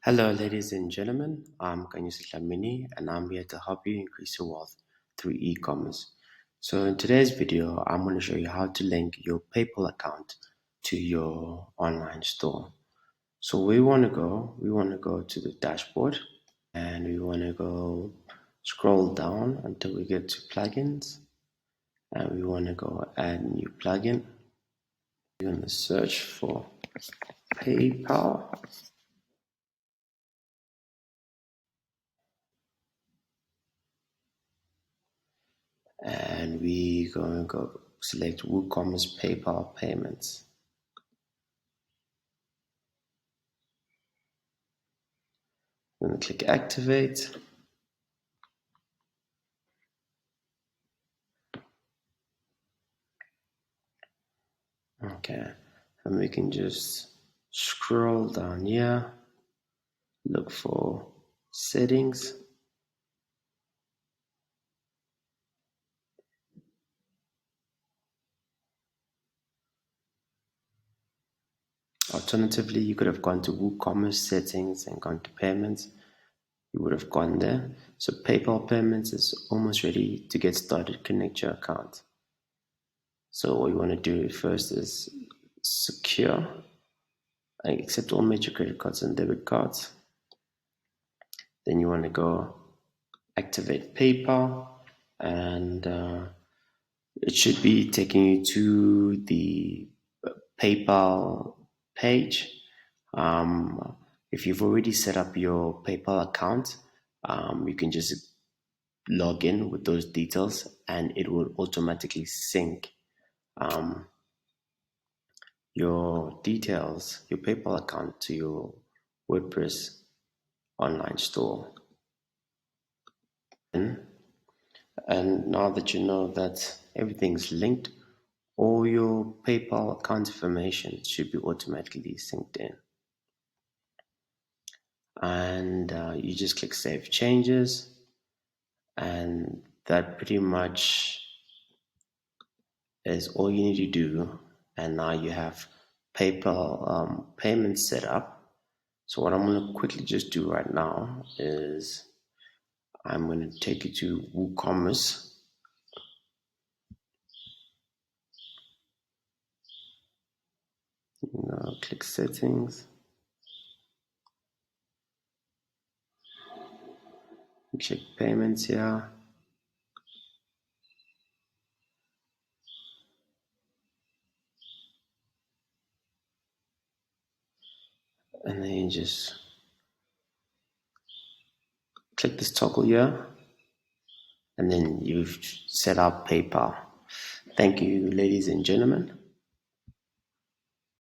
Hello, ladies and gentlemen. I'm Kanyusi Lamini, and I'm here to help you increase your wealth through e-commerce. So, in today's video, I'm going to show you how to link your PayPal account to your online store. So, we want to go to the dashboard, and we want to go scroll down until we get to plugins, and we want to go add new plugin. We're going to search for PayPal. And we're going to go select WooCommerce PayPal payments. I'm going to click activate. Okay, and we can just scroll down here, look for settings. Alternatively, you could have gone to WooCommerce settings and gone to payments. You would have gone there. So PayPal payments is almost ready to get started. Connect your account. So what you want to do first is secure. I accept all major credit cards and debit cards. Then you want to go activate PayPal, and it should be taking you to the PayPal page. If you've already set up your PayPal account, you can just log in with those details and it will automatically sync your details, your PayPal account, to your WordPress online store. And now that you know that everything's linked, all your PayPal account information should be automatically synced in. And you just click Save Changes, and that pretty much is all you need to do. And now you have PayPal payments set up. So what I'm going to quickly just do right now is I'm going to take you to WooCommerce. Click Settings. Check Payments here. And then you just click this toggle here, and then you've set up PayPal. Thank you, ladies and gentlemen.